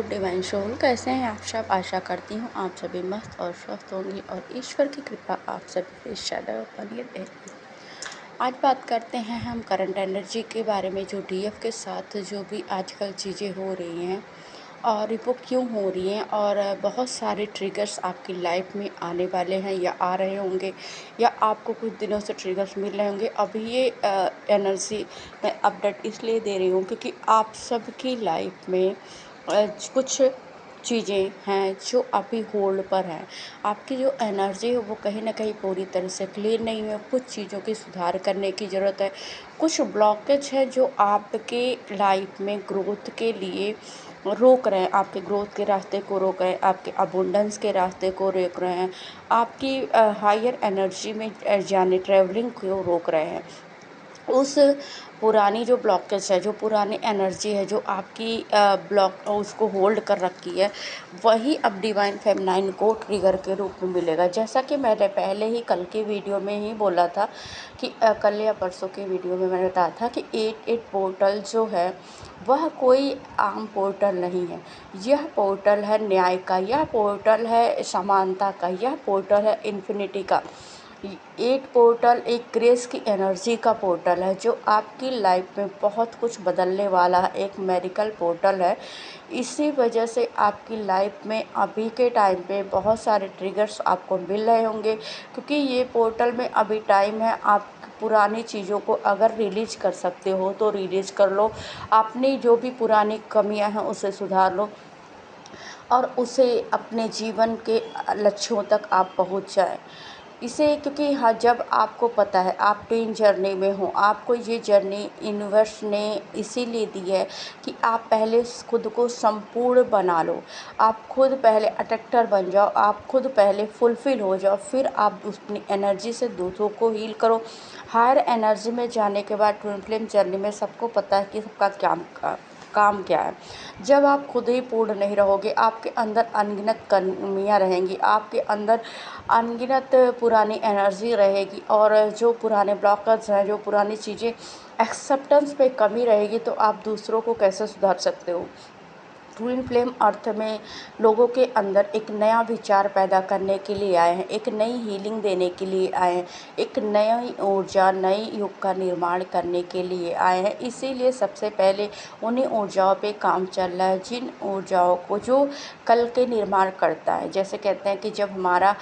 Divine soul, कैसे हैं आप सब। आशा करती हूँ आप सभी मस्त और स्वस्थ होंगे और ईश्वर की कृपा आप सभी पे सदैव बनी रहेगी। आज बात करते हैं हम करंट एनर्जी के बारे में, जो डीएफ के साथ जो भी आजकल चीज़ें हो रही हैं और वो क्यों हो रही हैं, और बहुत सारे ट्रिगर्स आपकी लाइफ में आने वाले हैं या आ रहे होंगे या आपको कुछ दिनों से ट्रिगर्स मिल रहे होंगे। अभी ये एनर्जी मैं अपडेट इसलिए दे रही हूँ क्योंकि आप सबकी लाइफ में कुछ चीज़ें हैं जो अभी होल्ड पर हैं। आपकी जो एनर्जी है वो कहीं ना कहीं पूरी तरह से क्लियर नहीं है। कुछ चीज़ों की सुधार करने की ज़रूरत है। कुछ ब्लॉकेज है जो आपके लाइफ में ग्रोथ के लिए रोक रहे हैं, आपके ग्रोथ के रास्ते को रोक रहे हैं, आपके अबुंडेंस के रास्ते को रोक रहे हैं, आपकी हायर एनर्जी में जाने ट्रैवलिंग को रोक रहे हैं। उस पुरानी जो ब्लॉकेज है, जो पुरानी एनर्जी है जो आपकी ब्लॉक उसको होल्ड कर रखी है, वही अब डिवाइन फेमिनाइन को ट्रिगर के रूप में मिलेगा। जैसा कि मैंने पहले ही कल के वीडियो में ही बोला था कि कल या परसों के वीडियो में मैंने बताया था कि 88 पोर्टल जो है वह कोई आम पोर्टल नहीं है। यह पोर्टल है न्याय का, यह पोर्टल है समानता का, यह पोर्टल है इन्फिनिटी का। 8 पोर्टल एक ग्रेस की एनर्जी का पोर्टल है जो आपकी लाइफ में बहुत कुछ बदलने वाला है, एक मेरिकल पोर्टल है। इसी वजह से आपकी लाइफ में अभी के टाइम पे बहुत सारे ट्रिगर्स आपको मिल रहे होंगे, क्योंकि ये पोर्टल में अभी टाइम है। आप पुरानी चीज़ों को अगर रिलीज कर सकते हो तो रिलीज कर लो। अपनी जो भी पुरानी कमियां हैं उसे सुधार लो और उसे अपने जीवन के लक्ष्यों तक आप पहुंच जाएं। इसे क्योंकि हाँ, जब आपको पता है आप ट्विन जर्नी में हो, आपको ये जर्नी यूनिवर्स ने इसीलिए दी है कि आप पहले खुद को संपूर्ण बना लो। आप खुद पहले अट्रैक्टर बन जाओ, आप खुद पहले फुलफिल हो जाओ, फिर आप अपनी एनर्जी से दूसरों को हील करो। हायर एनर्जी में जाने के बाद ट्विन फ्लेम जर्नी में सबको पता है कि सबका काम क्या है। जब आप खुद ही पूर्ण नहीं रहोगे, आपके अंदर अनगिनत कमियां रहेंगी, आपके अंदर अनगिनत पुरानी एनर्जी रहेगी और जो पुराने ब्लॉकर्स हैं, जो पुरानी चीज़ें एक्सेप्टेंस पे कमी रहेगी, तो आप दूसरों को कैसे सुधार सकते हो। ट्विन फ्लेम अर्थ में लोगों के अंदर एक नया विचार पैदा करने के लिए आए हैं, एक नई हीलिंग देने के लिए आए हैं, एक नई ऊर्जा, नई युग का निर्माण करने के लिए आए हैं। इसीलिए सबसे पहले उन्हीं ऊर्जाओं पे काम चल रहा है, जिन ऊर्जाओं को जो कल के निर्माण करता है। जैसे कहते हैं कि जब हमारा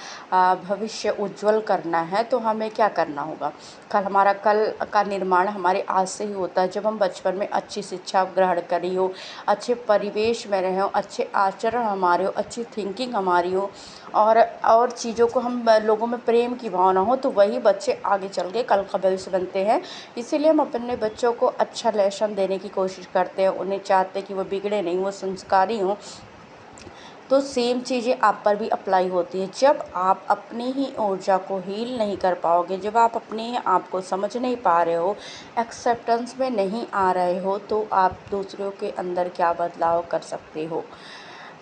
भविष्य उज्जवल करना है तो हमें क्या करना होगा। हमारा कल का निर्माण हमारे आज से ही होता है। जब हम बचपन में अच्छी शिक्षा ग्रहण करी हो, अच्छे परिवेश में रहे हो, अच्छे आचरण हमारे हो, अच्छी थिंकिंग हमारी हो और चीज़ों को हम लोगों में प्रेम की भावना हो, तो वही बच्चे आगे चल के कल का भविष्य बनते हैं। इसीलिए हम अपने बच्चों को अच्छा लेसन देने की कोशिश करते हैं। उन्हें चाहते हैं कि वो बिगड़े नहीं, वो संस्कारी हों। तो सेम चीज़ें आप पर भी अप्लाई होती है। जब आप अपनी ही ऊर्जा को हील नहीं कर पाओगे, जब आप अपने ही आप को समझ नहीं पा रहे हो, एक्सेप्टेंस में नहीं आ रहे हो, तो आप दूसरों के अंदर क्या बदलाव कर सकते हो।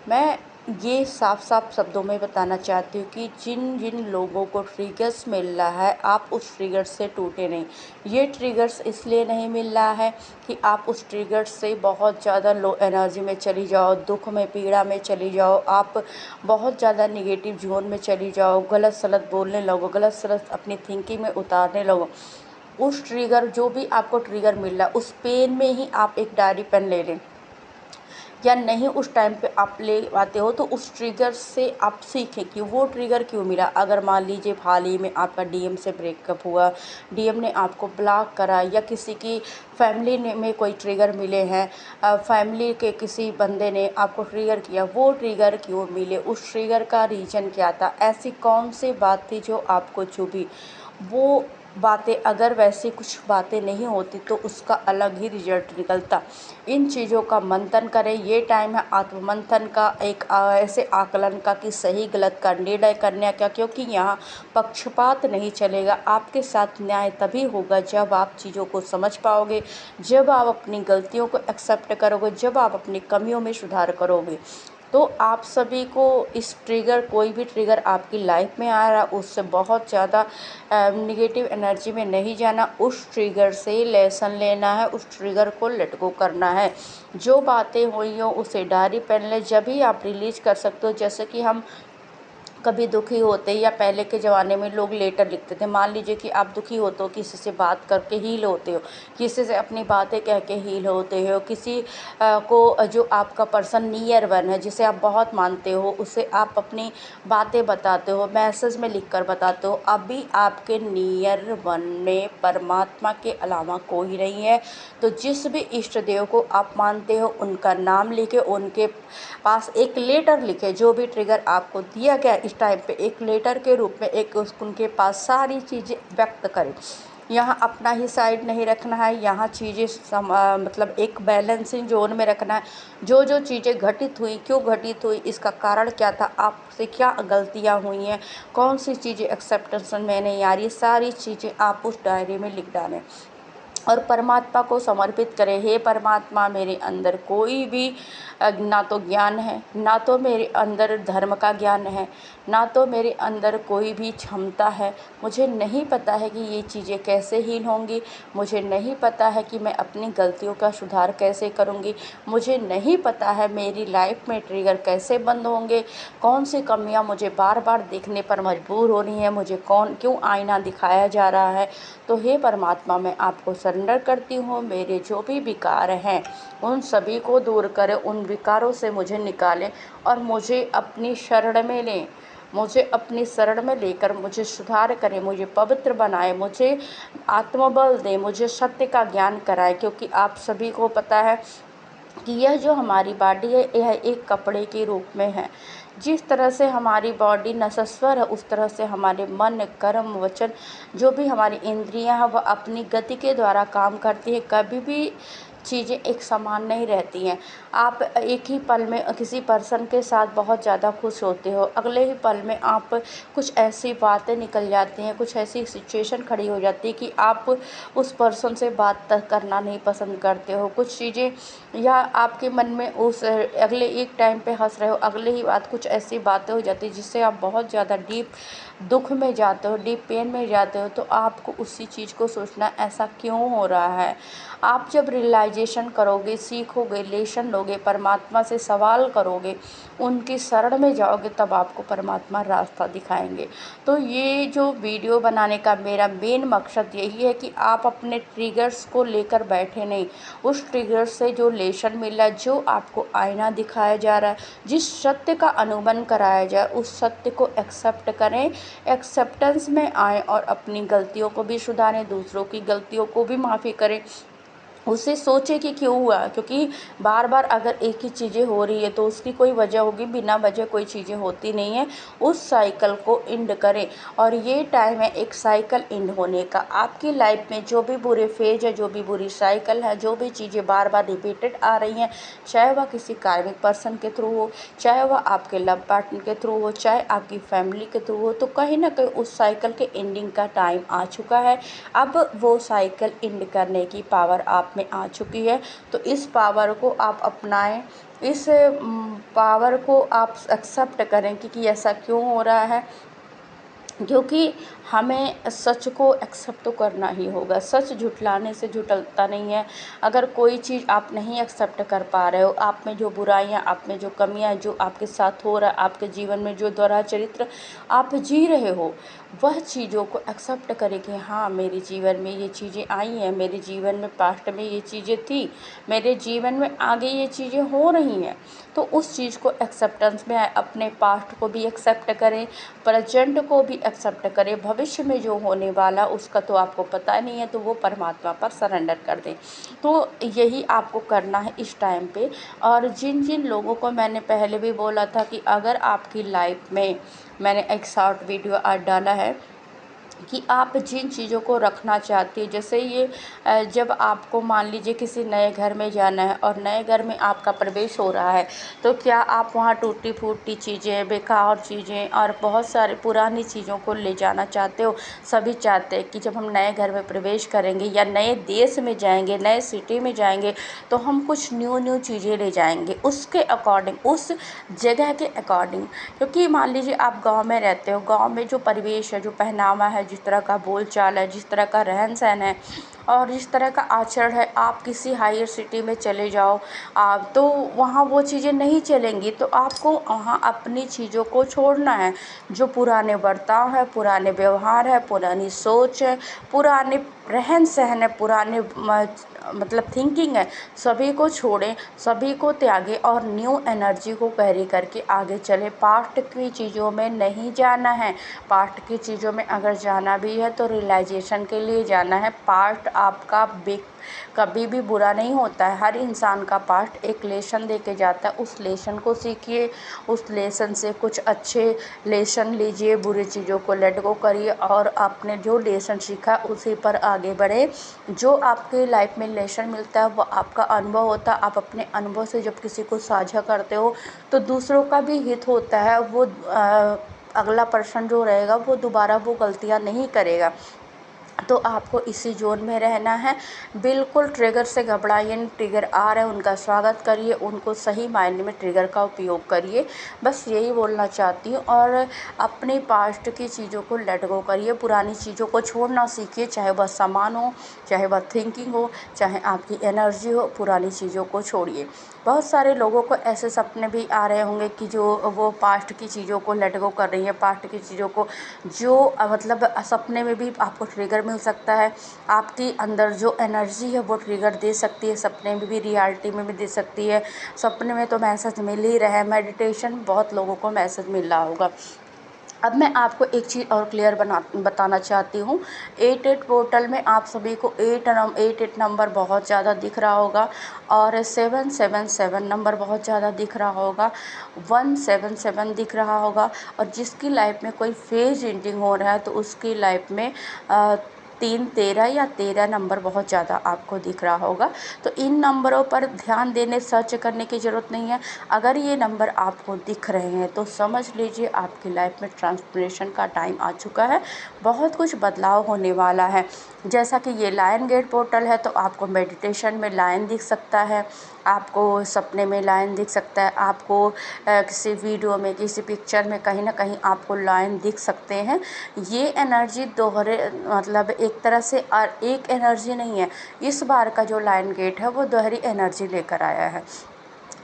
मैं ये साफ साफ शब्दों में बताना चाहती हूँ कि जिन जिन लोगों को ट्रिगर्स मिल रहा है, आप उस ट्रिगर से टूटे नहीं। ये ट्रिगर्स इसलिए नहीं मिल रहा है कि आप उस ट्रिगर से बहुत ज़्यादा लो एनर्जी में चली जाओ, दुख में, पीड़ा में चली जाओ, आप बहुत ज़्यादा निगेटिव जोन में चली जाओ, गलत सलत बोलने लगो, गलत सलत अपनी थिंकिंग में उतारने लगो। उस ट्रिगर, जो भी आपको ट्रिगर मिल रहा है, उस पेन में ही आप एक डायरी पेन ले लें या नहीं उस टाइम पे आप ले आते हो, तो उस ट्रिगर से आप सीखें कि वो ट्रिगर क्यों मिला। अगर मान लीजिए हाल ही में आपका डीएम से ब्रेकअप हुआ, डीएम ने आपको ब्लॉक करा, या किसी की फैमिली में कोई ट्रिगर मिले हैं, फैमिली के किसी बंदे ने आपको ट्रिगर किया, वो ट्रिगर क्यों मिले, उस ट्रिगर का रीज़न क्या था, ऐसी कौन सी बात थी जो आपको चुभी। वो बातें, अगर वैसी कुछ बातें नहीं होती तो उसका अलग ही रिजल्ट निकलता। इन चीज़ों का मंथन करें। ये टाइम है आत्ममंथन का, एक ऐसे आकलन का कि सही गलत का निर्णय करने का, क्योंकि यहाँ पक्षपात नहीं चलेगा। आपके साथ न्याय तभी होगा जब आप चीज़ों को समझ पाओगे, जब आप अपनी गलतियों को एक्सेप्ट करोगे, जब आप अपनी कमियों में सुधार करोगे। तो आप सभी को इस ट्रिगर, कोई भी ट्रिगर आपकी लाइफ में आ रहा है, उससे बहुत ज़्यादा निगेटिव एनर्जी में नहीं जाना, उस ट्रिगर से लेसन लेना है, उस ट्रिगर को लेट गो करना है। जो बातें हुई हो उसे डायरी पेन ले, जब भी आप रिलीज कर सकते हो। जैसे कि हम कभी दुखी होते या पहले के ज़माने में लोग लेटर लिखते थे। मान लीजिए कि आप दुखी होते हो, किसी से बात करके हील होते हो, किसी से अपनी बातें कह के हील होते हो, किसी को जो आपका पर्सन नियर वन है, जिसे आप बहुत मानते हो, उसे आप अपनी बातें बताते हो, मैसेज में लिख कर बताते हो। अभी आपके नियर वन में परमात्मा के अलावा कोई नहीं है। तो जिस भी इष्ट देव को आप मानते हो उनका नाम लिखे, उनके पास एक लेटर लिखे। जो भी ट्रिगर आपको दिया गया इस टाइम पे एक लेटर के रूप में एक उनके पास सारी चीज़ें व्यक्त करें। यहाँ अपना ही साइड नहीं रखना है, यहाँ चीज़ें मतलब एक बैलेंसिंग जोन में रखना है। जो जो चीज़ें घटित हुई, क्यों घटित हुई, इसका कारण क्या था, आपसे क्या गलतियाँ हुई हैं, कौन सी चीज़ें एक्सेप्टेंस में नहीं आ रही, सारी चीज़ें आप उस डायरी में लिख डालें और परमात्मा को समर्पित करें। हे परमात्मा, मेरे अंदर कोई भी ना तो ज्ञान है, ना तो मेरे अंदर धर्म का ज्ञान है, ना तो मेरे अंदर कोई भी क्षमता है। मुझे नहीं पता है कि ये चीज़ें कैसे हील होंगी, मुझे नहीं पता है कि मैं अपनी गलतियों का सुधार कैसे करूँगी, मुझे नहीं पता है मेरी लाइफ में ट्रिगर कैसे बंद होंगे, कौन सी कमियाँ मुझे बार बार देखने पर मजबूर हो रही हैं, मुझे क्यों आईना दिखाया जा रहा है। तो हे परमात्मा, मैं आपको सरेंडर करती हूँ। मेरे जो भी विकार हैं उन सभी को दूर करें, उन विकारों से मुझे निकालें और मुझे अपनी शरण में लें। मुझे अपनी शरण में लेकर मुझे सुधार करें, मुझे पवित्र बनाए, मुझे आत्मबल दें, मुझे सत्य का ज्ञान कराएं। क्योंकि आप सभी को पता है कि यह जो हमारी बॉडी है यह एक कपड़े के रूप में है। जिस तरह से हमारी बॉडी नश्वर है, उस तरह से हमारे मन, कर्म, वचन, जो भी हमारी इंद्रियां हैं वह अपनी गति के द्वारा काम करती है। कभी भी चीज़ें एक समान नहीं रहती हैं। आप एक ही पल में किसी पर्सन के साथ बहुत ज़्यादा खुश होते हो, अगले ही पल में आप कुछ ऐसी बातें निकल जाती हैं, कुछ ऐसी सिचुएशन खड़ी हो जाती है कि आप उस पर्सन से बात तक करना नहीं पसंद करते हो। कुछ चीज़ें या आपके मन में उस अगले एक टाइम पे हंस रहे हो, अगले ही बात कुछ ऐसी बातें हो जाती है जिससे आप बहुत ज़्यादा डीप दुख में जाते हो, डीप पेन में जाते हो। तो आपको उसी चीज़ को सोचना, ऐसा क्यों हो रहा है। आप जब रियलाइजेशन करोगे, सीखोगे, लेसन लोगे, परमात्मा से सवाल करोगे, उनकी शरण में जाओगे, तब आपको परमात्मा रास्ता दिखाएंगे। तो ये जो वीडियो बनाने का मेरा मेन मकसद यही है कि आप अपने ट्रिगर्स को लेकर बैठे नहीं, उस ट्रिगर से जो लेसन मिल रहा है, जो आपको आईना दिखाया जा रहा है, जिस सत्य का अनुमान कराया जाए, उस सत्य को एक्सेप्ट करें, एक्सेप्टेंस में आएँ और अपनी गलतियों को भी सुधारें, दूसरों की गलतियों को भी माफ़ी करें। उसे सोचे कि क्यों हुआ, क्योंकि बार बार अगर एक ही चीज़ें हो रही है तो उसकी कोई वजह होगी, बिना वजह कोई चीज़ें होती नहीं है। उस साइकिल को एंड करें और ये टाइम है एक साइकिल एंड होने का। आपकी लाइफ में जो भी बुरे फेज है, जो भी बुरी साइकिल है, जो भी चीज़ें बार बार रिपीटेड आ रही हैं, चाहे वह किसी कार्मिक पर्सन के थ्रू हो, चाहे वह आपके लव पार्टनर के थ्रू हो, चाहे आपकी फैमिली के थ्रू हो, तो कहीं ना कहीं उस साइकिल के एंडिंग का टाइम आ चुका है। अब वो साइकिल एंड करने की पावर आप में आ चुकी है। तो इस पावर को आप अपनाएं, इस पावर को आप एक्सेप्ट करें कि ऐसा क्यों हो रहा है, क्योंकि हमें सच को एक्सेप्ट तो करना ही होगा। सच झुठलाने से झुठलता नहीं है। अगर कोई चीज़ आप नहीं एक्सेप्ट कर पा रहे हो, आप में जो बुराइयां, आप में जो कमियां, जो आपके साथ हो रहा है, आपके जीवन में जो दोहरा चरित्र आप जी रहे हो, वह चीज़ों को एक्सेप्ट करें कि हाँ, मेरे जीवन में ये चीज़ें आई हैं, मेरे जीवन में पास्ट में ये चीज़ें थी, मेरे जीवन में आगे ये चीज़ें हो रही हैं। तो उस चीज़ को एक्सेप्टेंस में आए, अपने पास्ट को भी एक्सेप्ट करें, प्रेजेंट को भी एक्सेप्ट करें, भविष्य में जो होने वाला उसका तो आपको पता नहीं है, तो वो परमात्मा पर सरेंडर कर दें। तो यही आपको करना है इस टाइम पे। और जिन जिन लोगों को मैंने पहले भी बोला था कि अगर आपकी लाइफ में, मैंने एक शॉर्ट वीडियो आज डाला है कि आप जिन चीज़ों को रखना चाहती हैं, जैसे ये जब आपको मान लीजिए किसी नए घर में जाना है और नए घर में आपका प्रवेश हो रहा है, तो क्या आप वहाँ टूटी-फूटी चीज़ें, बेकार चीज़ें और बहुत सारी पुरानी चीज़ों को ले जाना चाहते हो? सभी चाहते हैं कि जब हम नए घर में प्रवेश करेंगे या नए देश में जाएंगे, नए सिटी में जाएंगे, तो हम कुछ न्यू न्यू चीज़ें ले जाएंगे उसके अकॉर्डिंग, उस जगह के अकॉर्डिंग। क्योंकि मान लीजिए आप गांव में रहते हो, गांव में जो परिवेश है, जो पहनावा है, जिस तरह का बोलचाल है, जिस तरह का रहन सहन है और जिस तरह का आचरण है, आप किसी हायर सिटी में चले जाओ आप, तो वहाँ वो चीज़ें नहीं चलेंगी। तो आपको वहाँ अपनी चीज़ों को छोड़ना है। जो पुराने बर्ताव है, पुराने व्यवहार है, पुरानी सोच है, पुराने रहन सहन है, पुराने मतलब थिंकिंग है, सभी को छोड़ें, सभी को त्यागें और न्यू एनर्जी को कैरी करके आगे चलें। पास्ट की चीज़ों में नहीं जाना है। पास्ट की चीज़ों में अगर जाना भी है तो रियलाइजेशन के लिए जाना है। पास्ट आपका कभी भी बुरा नहीं होता है। हर इंसान का पास्ट एक लेसन दे के जाता है। उस लेसन को सीखिए, उस लेसन से कुछ अच्छे लेसन लीजिए, बुरी चीज़ों को लेट गो करिए और आपने जो लेसन सीखा उसी पर आगे बढ़े। जो आपके लाइफ में लेसन मिलता है वो आपका अनुभव होता है। आप अपने अनुभव से जब किसी को साझा करते हो तो दूसरों का भी हित होता है। वो अगला पर्सन जो रहेगा वो दोबारा वो गलतियाँ नहीं करेगा। तो आपको इसी ज़ोन में रहना है। बिल्कुल ट्रिगर से घबराइए नहीं। ट्रिगर आ रहे हैं, उनका स्वागत करिए, उनको सही मायने में ट्रिगर का उपयोग करिए। बस यही बोलना चाहती हूँ। और अपने पास्ट की चीज़ों को लेट गो करिए, पुरानी चीज़ों को छोड़ना सीखिए, चाहे वह सामान हो, चाहे वह थिंकिंग हो, चाहे आपकी एनर्जी हो, पुरानी चीज़ों को छोड़िए। बहुत सारे लोगों को ऐसे सपने भी आ रहे होंगे कि जो वो पास्ट की चीज़ों को लेट गो कर रही है, पास्ट की चीज़ों को जो मतलब सपने में भी आपको ट्रिगर मिल सकता है। आपकी अंदर जो एनर्जी है वो ट्रिगर दे सकती है, सपने में भी, रियलिटी में भी दे सकती है। सपने में तो मैसेज मिल ही रहा है, मेडिटेशन बहुत लोगों को मैसेज मिल रहा होगा। अब मैं आपको एक चीज़ और क्लियर बताना चाहती हूँ। 88 पोर्टल में आप सभी को 88 नंबर बहुत ज़्यादा दिख रहा होगा और 777 नंबर बहुत ज़्यादा दिख रहा होगा, 177 दिख रहा होगा। और जिसकी लाइफ में कोई फेज एंडिंग हो रहा है तो उसकी लाइफ में 313 या 13 नंबर बहुत ज़्यादा आपको दिख रहा होगा। तो इन नंबरों पर ध्यान देने, सर्च करने की ज़रूरत नहीं है। अगर ये नंबर आपको दिख रहे हैं तो समझ लीजिए आपकी लाइफ में ट्रांसफॉर्मेशन का टाइम आ चुका है। बहुत कुछ बदलाव होने वाला है। जैसा कि ये लायन गेट पोर्टल है तो आपको मेडिटेशन में लायन दिख सकता है, आपको सपने में लायन दिख सकता है, आपको किसी वीडियो में, किसी पिक्चर में कहीं ना कहीं आपको लायन दिख सकते हैं। ये एनर्जी दोहरे मतलब एक तरह से और एक एनर्जी नहीं है। इस बार का जो लायन गेट है वो दोहरी एनर्जी लेकर आया है।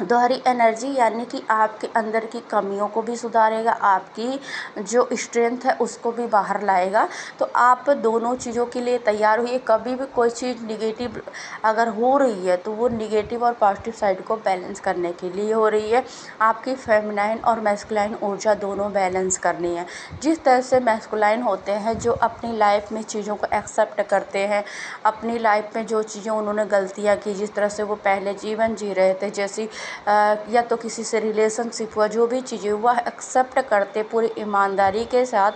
दोहरी एनर्जी यानी कि आपके अंदर की कमियों को भी सुधारेगा, आपकी जो स्ट्रेंथ है उसको भी बाहर लाएगा। तो आप दोनों चीज़ों के लिए तैयार होइए। कभी भी कोई चीज़ निगेटिव अगर हो रही है तो वो निगेटिव और पॉजिटिव साइड को बैलेंस करने के लिए हो रही है। आपकी फेमिनाइन और मैस्कुलाइन ऊर्जा दोनों बैलेंस करनी है। जिस तरह से मैस्कुलाइन होते हैं जो अपनी लाइफ में चीज़ों को एक्सेप्ट करते हैं, अपनी लाइफ में जो चीज़ें उन्होंने गलतियाँ की, जिस तरह से वो पहले जीवन जी रहे थे, जैसी या तो किसी से रिलेशनशिप हुआ, जो भी चीज़ें हुआ एक्सेप्ट करते पूरी ईमानदारी के साथ।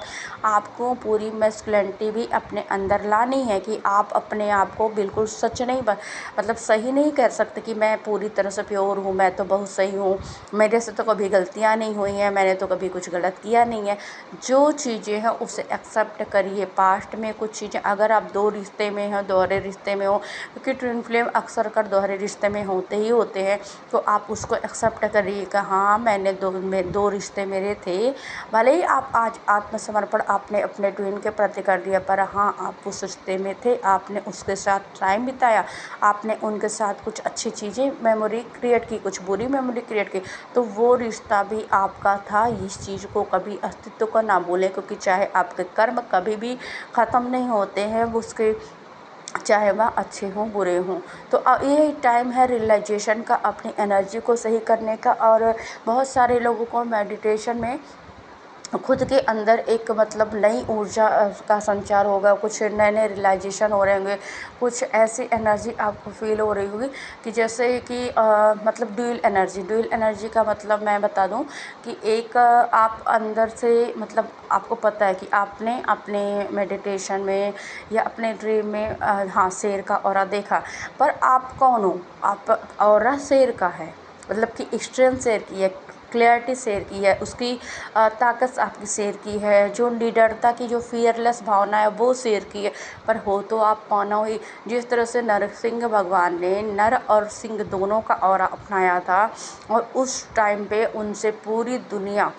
आपको पूरी मैस्कुलिनिटी भी अपने अंदर लानी है कि आप अपने आप को बिल्कुल सच नहीं मतलब सही नहीं कह सकते कि मैं पूरी तरह से प्योर हूँ, मैं तो बहुत सही हूँ, मेरे से तो कभी गलतियाँ नहीं हुई हैं, मैंने तो कभी कुछ गलत किया नहीं है। जो चीज़ें हैं उसे एक्सेप्ट करिए। पास्ट में कुछ चीज़ें, अगर आप 2 रिश्ते में हो, दोहरे रिश्ते में हो, क्योंकि ट्विन फ्लेम अक्सर कर दोहरे रिश्ते में होते ही होते हैं, तो आप उसको एक्सेप्ट करिएगा। हाँ, मैंने 2 रिश्ते मेरे थे। भले ही आप आज आत्मसमर्पण आपने अपने ट्विन के प्रति कर दिया, पर हाँ, आप उस रिश्ते में थे, आपने उसके साथ टाइम बिताया, आपने उनके साथ कुछ अच्छी चीज़ें मेमोरी क्रिएट की, कुछ बुरी मेमोरी क्रिएट की, तो वो रिश्ता भी आपका था। इस चीज़ को कभी अस्तित्व को ना भूलें, क्योंकि चाहे आपके कर्म कभी भी ख़त्म नहीं होते हैं, उसके चाहे वह अच्छे हों बुरे हों। तो ये टाइम है रियलाइजेशन का, अपनी एनर्जी को सही करने का। और बहुत सारे लोगों को मेडिटेशन में खुद के अंदर एक मतलब नई ऊर्जा का संचार होगा, कुछ नए नए रियलाइजेशन हो रहे होंगे, कुछ ऐसी एनर्जी आपको फील हो रही होगी कि जैसे कि मतलब ड्यूल एनर्जी का मतलब मैं बता दूं कि एक आप अंदर से मतलब आपको पता है कि आपने अपने मेडिटेशन में या अपने ड्रीम में हाँ शेर का ऑरा देखा, पर आप कौन हो? आप ऑरा शेर का है, मतलब कि स्ट्रेंथ शेर की है, क्लैरिटी शेर की है, उसकी ताकत आपकी शेर की है, जो निडरता की जो फियरलेस भावना है वो शेर की है। पर हो तो आप मानव ही। जिस तरह से नरसिंह भगवान ने नर और सिंह दोनों का ऑरा अपनाया था और उस टाइम पे उनसे पूरी दुनिया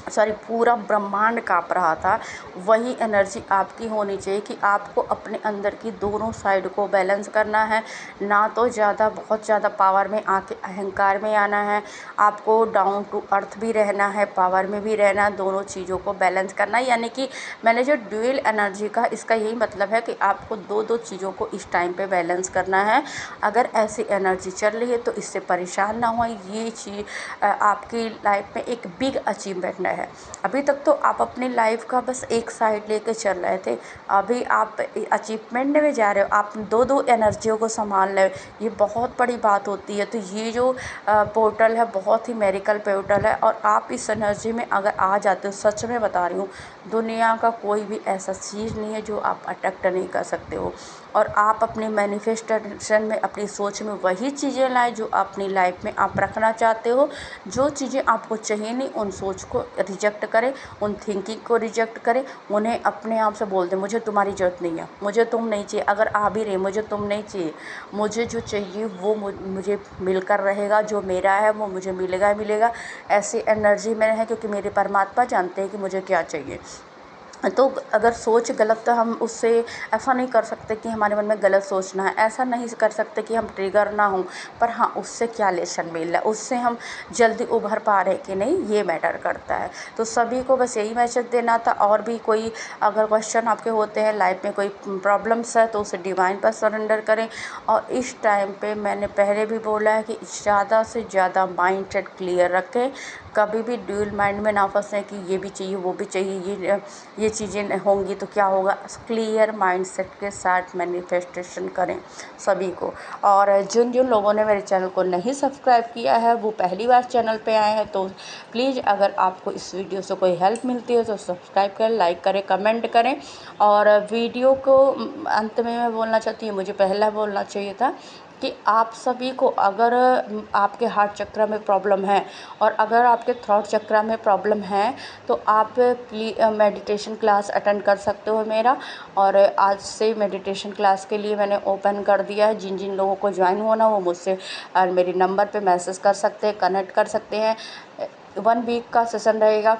पूरा ब्रह्मांड काँप रहा था, वही एनर्जी आपकी होनी चाहिए कि आपको अपने अंदर की दोनों साइड को बैलेंस करना है। ना तो ज़्यादा बहुत ज़्यादा पावर में आके अहंकार में आना है, आपको डाउन टू अर्थ भी रहना है, पावर में भी रहना है, दोनों चीज़ों को बैलेंस करना है। यानी कि मैंने जो ड्यूअल एनर्जी का इसका यही मतलब है कि आपको दो चीज़ों को इस टाइम पे बैलेंस करना है। अगर ऐसी एनर्जी चल रही है तो इससे परेशान ना हो, ये चीज़ आपकी लाइफ में एक बिग अचीवमेंट है। अभी तक तो आप अपनी लाइफ का बस एक साइड लेके चल रहे थे, अभी आप अचीवमेंट में जा रहे हो, आप दो एनर्जियों को संभाल रहे हो, ये बहुत बड़ी बात होती है। तो ये जो पोर्टल है बहुत ही मेरिकल पोर्टल है, और आप इस एनर्जी में अगर आ जाते हो, सच में बता रही हूँ, दुनिया का कोई भी ऐसा चीज़ नहीं है जो आप अट्रैक्ट नहीं कर सकते हो। और आप अपनी मैनिफेस्टेशन में, अपनी सोच में वही चीज़ें लाएं जो अपनी लाइफ में आप रखना चाहते हो। जो चीज़ें आपको चाहिए नहीं, उन सोच को रिजेक्ट करें, उन थिंकिंग को रिजेक्ट करें, उन्हें अपने आप से बोल दें मुझे तुम्हारी ज़रूरत नहीं है, मुझे तुम नहीं चाहिए। अगर आ भी रहे मुझे तुम नहीं चाहिए, मुझे जो चाहिए वो मुझे मिलकर रहेगा, जो मेरा है वो मुझे मिलेगा ही मिलेगा। ऐसी एनर्जी में है क्योंकि मेरे परमात्मा जानते हैं कि मुझे क्या चाहिए। तो अगर सोच गलत, तो हम उससे ऐसा नहीं कर सकते कि हमारे मन में गलत सोचना है, ऐसा नहीं कर सकते कि हम ट्रिगर ना हों। पर हाँ, उससे क्या लेसन मिल रहा है, उससे हम जल्दी उभर पा रहे कि नहीं, ये मैटर करता है। तो सभी को बस यही मैसेज देना था। और भी कोई अगर क्वेश्चन आपके होते हैं, लाइफ में कोई प्रॉब्लम्स है, तो उसे डिवाइन पर सरेंडर करें। और इस टाइम पे मैंने पहले भी बोला है कि ज़्यादा से ज़्यादा माइंड सेट क्लियर रखें, कभी भी ड्यूल माइंड में ना फंसें कि ये भी चाहिए वो भी चाहिए, ये चीज़ें होंगी तो क्या होगा। क्लियर माइंडसेट के साथ मैनिफेस्टेशन करें सभी को। और जिन जिन लोगों ने मेरे चैनल को नहीं सब्सक्राइब किया है, वो पहली बार चैनल पे आए हैं, तो प्लीज़ अगर आपको इस वीडियो से कोई हेल्प मिलती है तो सब्सक्राइब करें, लाइक करें, कमेंट करें। और वीडियो को अंत में मैं बोलना चाहती हूँ, मुझे पहला बोलना चाहिए था कि आप सभी को, अगर आपके हार्ट चक्र में प्रॉब्लम है और अगर आपके थ्रोट चक्र में प्रॉब्लम है, तो आप मेडिटेशन क्लास अटेंड कर सकते हो मेरा। और आज से मेडिटेशन क्लास के लिए मैंने ओपन कर दिया है। जिन जिन लोगों को ज्वाइन होना, वो मुझसे मेरे नंबर पे मैसेज कर सकते हैं, कनेक्ट कर सकते हैं। 1 वीक का सेशन रहेगा।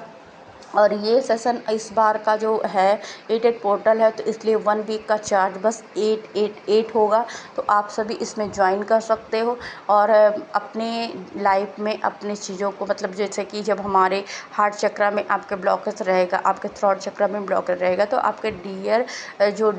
और ये सेशन इस बार का जो है 8 पोर्टल है, तो इसलिए 1 वीक का चार्ज बस 888 होगा। तो आप सभी इसमें ज्वाइन कर सकते हो। और अपने लाइफ में अपनी चीज़ों को, मतलब जैसे कि जब हमारे हार्ट चक्र में आपके ब्लॉकेज रहेगा, आपके थ्रोट चक्र में ब्लॉकेज रहेगा, तो आपके डीयर जो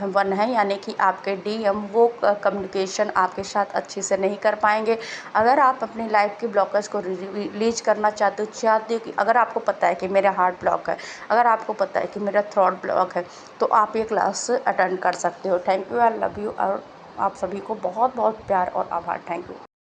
वन है, यानी कि आपके डीएम, वो कम्युनिकेशन आपके साथ अच्छे से नहीं कर पाएंगे। अगर आप अपनी लाइफ की ब्लॉकेज को रिलीज करना चाहते हो कि अगर आपको पता है कि मेरा हार्ट ब्लॉक है, अगर आपको पता है कि मेरा थ्रोट ब्लॉक है, तो आप ये क्लास अटेंड कर सकते हो। Thank you, I love you. और आप सभी को बहुत बहुत प्यार और आभार। Thank you.